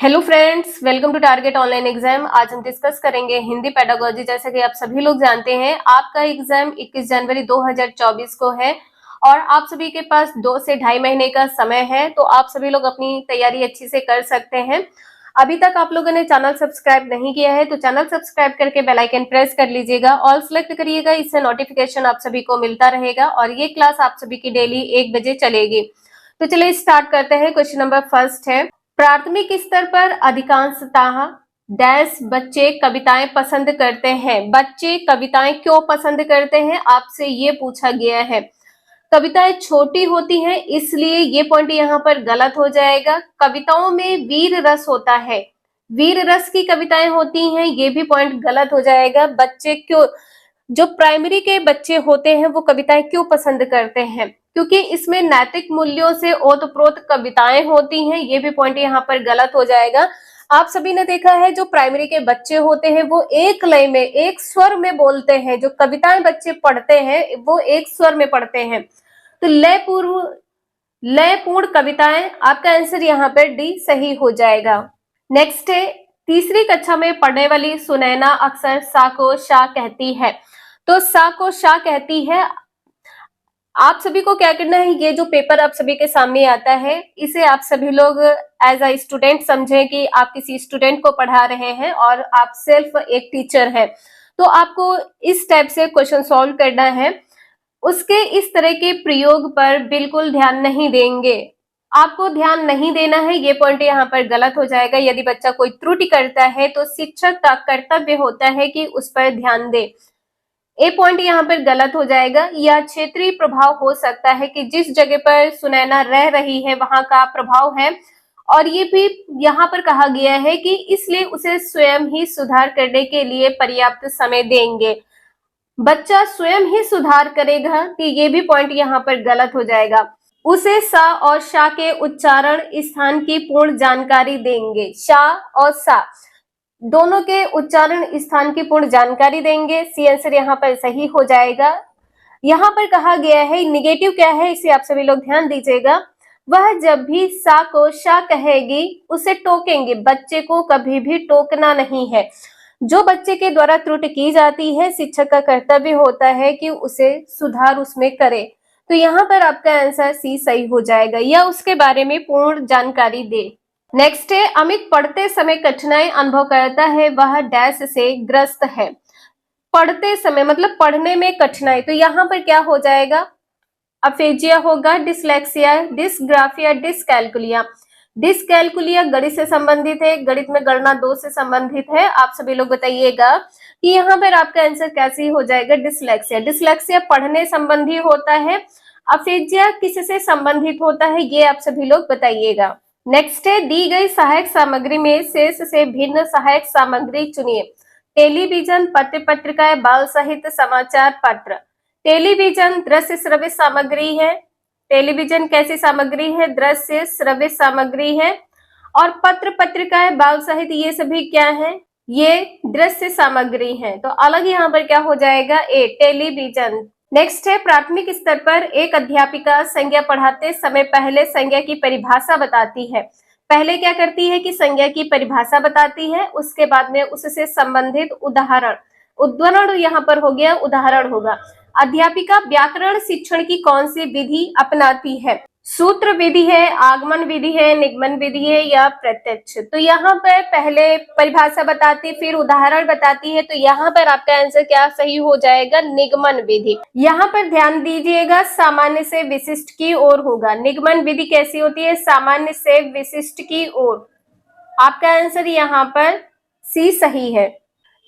Hello friends, welcome to target online exam. आज हम discuss करेंगे हिंदी पेडागोजी। जैसा कि आप सभी लोग जानते हैं, आपका एग्जाम 21 जनवरी 2024 को है और आप सभी के पास 2 से ढाई महीने का समय है, तो आप सभी लोग अपनी तैयारी अच्छी से कर सकते हैं। अभी तक आप लोगों ने चैनल सब्सक्राइब नहीं किया है तो चैनल सब्सक्राइब करके बेल आइकन प्रेस कर लीजिएगा, ऑल सेलेक्ट करिएगा। इससे नोटिफिकेशन आप सभी को मिलता रहेगा और ये क्लास आप सभी की डेली 1 बजे चलेगी। तो चलिए स्टार्ट करते हैं। क्वेश्चन नंबर फर्स्ट है, प्राथमिक स्तर पर अधिकांशतः डैश बच्चे कविताएं पसंद करते हैं। बच्चे कविताएं क्यों पसंद करते हैं, आपसे ये पूछा गया है। कविताएं छोटी होती हैं इसलिए ये पॉइंट यहाँ पर गलत हो जाएगा। कविताओं में वीर रस होता है, वीर रस की कविताएं होती हैं, ये भी पॉइंट गलत हो जाएगा। बच्चे क्यों, जो प्राइमरी के बच्चे होते हैं वो कविताएं क्यों पसंद करते हैं, क्योंकि इसमें नैतिक मूल्यों से ओतप्रोत कविताएं होती हैं, ये भी पॉइंट यहाँ पर गलत हो जाएगा। आप सभी ने देखा है जो प्राइमरी के बच्चे होते हैं वो एक लय में, एक स्वर में बोलते हैं। जो कविताएं बच्चे पढ़ते हैं वो एक स्वर में पढ़ते हैं, तो लयपूर्ण कविताएं। आपका आंसर यहाँ पर डी सही हो जाएगा। नेक्स्ट है, तीसरी कक्षा में पढ़ने वाली सुनैना अक्सर सा को शा कहती है। तो सा को शा कहती है। आप सभी को क्या करना है, ये जो पेपर आप सभी के सामने आता है इसे आप सभी लोग एज अ स्टूडेंट समझें कि आप किसी स्टूडेंट को पढ़ा रहे हैं और आप सेल्फ एक टीचर है। तो आपको इस टाइप से क्वेश्चन सॉल्व करना है। उसके इस तरह के प्रयोग पर बिल्कुल ध्यान नहीं देंगे, आपको ध्यान नहीं देना है, ये पॉइंट यहाँ पर गलत हो जाएगा। यदि बच्चा कोई त्रुटि करता है तो शिक्षक का कर्तव्य होता है कि उस पर ध्यान दे। ए पॉइंट यहाँ पर गलत हो जाएगा। यह क्षेत्रीय प्रभाव हो सकता है कि जिस जगह पर सुनैना रह रही है वहां का प्रभाव है, और ये भी यहाँ पर कहा गया है कि इसलिए उसे स्वयं ही सुधार करने के लिए पर्याप्त समय देंगे। बच्चा स्वयं ही सुधार करेगा कि ये भी पॉइंट यहाँ पर गलत हो जाएगा। उसे सा और शा के उच्चारण स्थान की पूर्ण जानकारी देंगे। शा और सा दोनों के उच्चारण स्थान की पूर्ण जानकारी देंगे। सी आंसर यहाँ पर सही हो जाएगा। यहाँ पर कहा गया है, निगेटिव क्या है इसे आप सभी लोग ध्यान दीजिएगा। वह जब भी सा को शा कहेगी उसे टोकेंगे। बच्चे को कभी भी टोकना नहीं है। जो बच्चे के द्वारा त्रुटि की जाती है शिक्षक का कर्तव्य होता है कि उसे सुधार उसमें करे। तो यहाँ पर आपका आंसर सी सही हो जाएगा, या उसके बारे में पूर्ण जानकारी दे। नेक्स्ट है, अमित पढ़ते समय कठिनाई अनुभव करता है, वह डैश से ग्रस्त है। पढ़ते समय मतलब पढ़ने में कठिनाई, तो यहाँ पर क्या हो जाएगा, अफेजिया होगा, डिसलेक्सिया, डिसग्राफिया, डिसकैलकुलिया। डिसकैलकुलिया गणित से संबंधित है, गणित में गणना 2 से संबंधित है। आप सभी लोग बताइएगा कि यहाँ पर आपका आंसर कैसे हो जाएगा, डिसलेक्सिया। डिसलेक्सिया पढ़ने संबंधी होता है, अफेजिया किससे संबंधित होता है, ये आप सभी लोग बताइएगा। नेक्स्ट है, दी गई सहायक सामग्री में शेष से भिन्न सहायक सामग्री चुनिए। टेलीविजन, पत्र पत्रिकाएं, बाल साहित्य, समाचार पत्र। टेलीविजन दृश्य श्रव्य सामग्री है। टेलीविजन कैसी सामग्री है, दृश्य श्रव्य सामग्री है। और पत्र पत्रिकाएं, बाल साहित्य, ये सभी क्या है, ये दृश्य सामग्री है। तो अलग यहाँ पर क्या हो जाएगा, ए टेलीविजन। नेक्स्ट है, प्राथमिक स्तर पर एक अध्यापिका संज्ञा पढ़ाते समय पहले संज्ञा की परिभाषा बताती है। पहले क्या करती है कि संज्ञा की परिभाषा बताती है, उसके बाद में उससे संबंधित उदाहरण, उद्धरण यहाँ पर हो गया, उदाहरण होगा। अध्यापिका व्याकरण शिक्षण की कौन सी विधि अपनाती है, सूत्र विधि है, आगमन विधि है, निगमन विधि है या प्रत्यक्ष। तो यहाँ पर पहले परिभाषा बताती फिर उदाहरण बताती है, तो यहाँ पर आपका आंसर क्या सही हो जाएगा, निगमन विधि। यहाँ पर ध्यान दीजिएगा, सामान्य से विशिष्ट की ओर होगा। निगमन विधि कैसी होती है, सामान्य से विशिष्ट की ओर। आपका आंसर यहाँ पर सी सही है।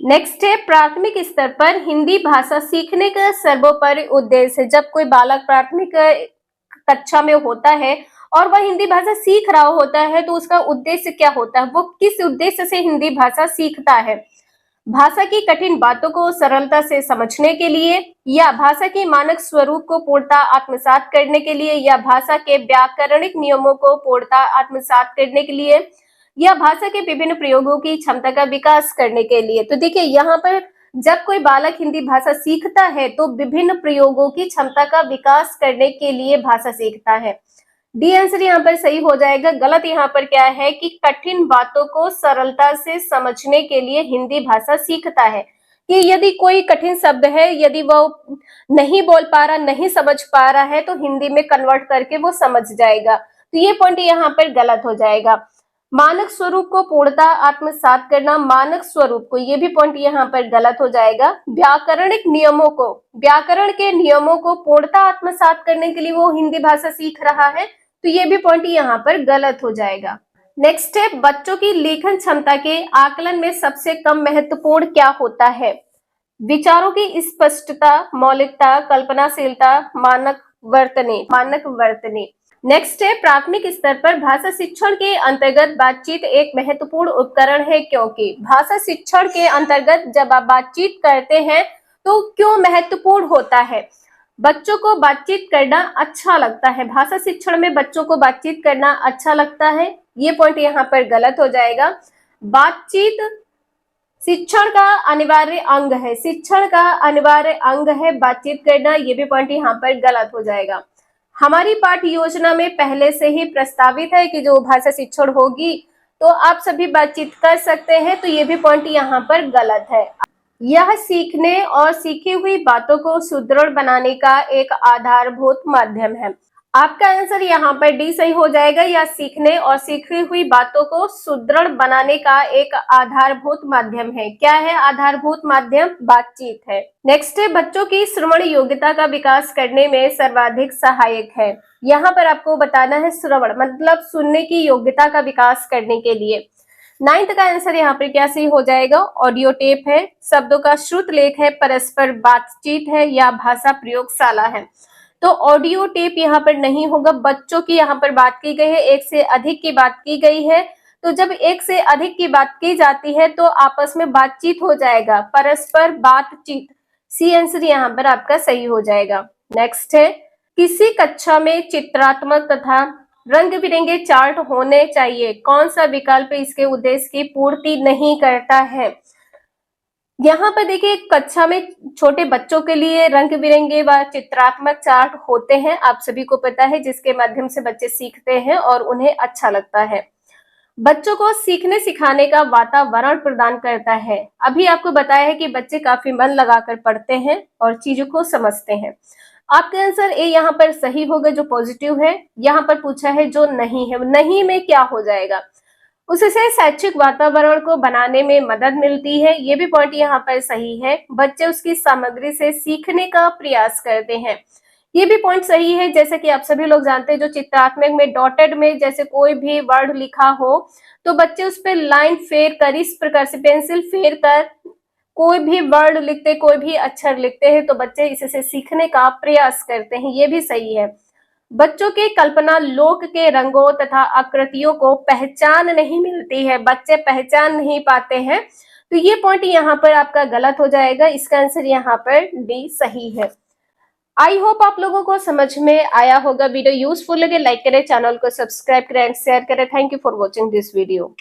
नेक्स्ट है, प्राथमिक स्तर पर हिंदी भाषा सीखने का सर्वोपरि उद्देश्य। जब कोई बालक प्राथमिक कक्षा में होता है और वह हिंदी भाषा सीख रहा होता है तो उसका उद्देश्य क्या होता है, वो किस उद्देश्य से हिंदी भाषा सीखता है। भाषा की कठिन बातों को सरलता से समझने के लिए, या भाषा के मानक स्वरूप को पूर्णतः आत्मसात करने के लिए, या भाषा के व्याकरणिक नियमों को पूर्णतः आत्मसात करने के लिए, या भाषा के विभिन्न प्रयोगों की क्षमता का विकास करने के लिए। तो देखिए यहाँ पर जब कोई बालक हिंदी भाषा सीखता है तो विभिन्न प्रयोगों की क्षमता का विकास करने के लिए भाषा सीखता है। डी आंसर यहाँ पर सही हो जाएगा। गलत यहाँ पर क्या है कि कठिन बातों को सरलता से समझने के लिए हिंदी भाषा सीखता है। कि यदि कोई कठिन शब्द है, यदि वो नहीं बोल पा रहा, नहीं समझ पा रहा है, तो हिंदी में कन्वर्ट करके वो समझ जाएगा। तो ये पॉइंट यहाँ पर गलत हो जाएगा। मानक स्वरूप को पूर्णता आत्मसात करना, मानक स्वरूप को, ये भी पॉइंट यहाँ पर गलत हो जाएगा। व्याकरणिक नियमों को, व्याकरण के नियमों को पूर्णता आत्मसात करने के लिए वो हिंदी भाषा सीख रहा है, तो ये भी पॉइंट यहाँ पर गलत हो जाएगा। नेक्स्ट है, बच्चों की लेखन क्षमता के आकलन में सबसे कम महत्वपूर्ण क्या होता है? विचारों की स्पष्टता, मौलिकता, कल्पनाशीलता, मानक वर्तनी। नेक्स्ट है, प्राथमिक स्तर पर भाषा शिक्षण के अंतर्गत बातचीत एक महत्वपूर्ण उपकरण है क्योंकि। भाषा शिक्षण के अंतर्गत जब आप बातचीत करते हैं तो क्यों महत्वपूर्ण होता है? बच्चों को बातचीत करना अच्छा लगता है, भाषा शिक्षण में बच्चों को बातचीत करना अच्छा लगता है, ये पॉइंट यहाँ पर गलत हो जाएगा। बातचीत शिक्षण का अनिवार्य अंग है, शिक्षण का अनिवार्य अंग है बातचीत करना, ये भी पॉइंट यहाँ पर गलत हो जाएगा। हमारी पाठ्य योजना में पहले से ही प्रस्तावित है कि जो भाषा शिक्षण होगी तो आप सभी बातचीत कर सकते हैं, तो ये भी पॉइंट यहाँ पर गलत है। यह सीखने और सीखी हुई बातों को सुदृढ़ बनाने का एक आधारभूत माध्यम है। आपका आंसर यहाँ पर डी सही हो जाएगा। यह सीखने और सीखी हुई बातों को सुदृढ़ बनाने का एक आधारभूत माध्यम है। क्या है आधारभूत माध्यम? बातचीत है। नेक्स्ट है, बच्चों की श्रवण योग्यता का विकास करने में सर्वाधिक सहायक है। यहाँ पर आपको बताना है श्रवण मतलब सुनने की योग्यता का विकास करने के लिए। 9th का आंसर यहाँ पर क्या सही हो जाएगा? ऑडियो टेप है, शब्दों का श्रुत लेख है, परस्पर बातचीत है या भाषा प्रयोगशाला है। तो ऑडियो टेप यहाँ पर नहीं होगा। बच्चों की यहाँ पर बात की गई है, एक से अधिक की बात की गई है, तो जब एक से अधिक की बात की जाती है तो आपस में बातचीत हो जाएगा, परस्पर बातचीत। सी आंसर यहाँ पर आपका सही हो जाएगा। नेक्स्ट है, किसी कक्षा में चित्रात्मक तथा रंग बिरंगे चार्ट होने चाहिए, कौन सा विकल्प इसके उद्देश्य की पूर्ति नहीं करता है? यहाँ पर देखिए, कक्षा में छोटे बच्चों के लिए रंग बिरंगे व चित्रात्मक चार्ट होते हैं, आप सभी को पता है, जिसके माध्यम से बच्चे सीखते हैं और उन्हें अच्छा लगता है। बच्चों को सीखने सिखाने का वातावरण प्रदान करता है। अभी आपको बताया है कि बच्चे काफी मन लगाकर पढ़ते हैं और चीजों को समझते हैं। आपका आंसर ए यहाँ पर सही होगा, जो पॉजिटिव है। यहाँ पर पूछा है जो नहीं है, नहीं में क्या हो जाएगा? उससे शैक्षिक वातावरण को बनाने में मदद मिलती है, ये भी पॉइंट यहाँ पर सही है। बच्चे उसकी सामग्री से सीखने का प्रयास करते हैं, ये भी पॉइंट सही है। जैसे कि आप सभी लोग जानते हैं, जो चित्रात्मक में डॉटेड में जैसे कोई भी वर्ड लिखा हो तो बच्चे उस पर लाइन फेर कर, इस प्रकार से पेंसिल फेर कर कोई भी वर्ड लिखते, कोई भी अक्षर लिखते हैं, तो बच्चे इससे सीखने का प्रयास करते हैं, ये भी सही है। बच्चों के कल्पना लोक के रंगों तथा आकृतियों को पहचान नहीं मिलती है, बच्चे पहचान नहीं पाते हैं, तो ये पॉइंट यहाँ पर आपका गलत हो जाएगा। इसका आंसर यहाँ पर डी सही है। आई होप आप लोगों को समझ में आया होगा। वीडियो यूजफुल लगे लाइक करें, चैनल को सब्सक्राइब करें एंड शेयर करें। Thank you for watching this video.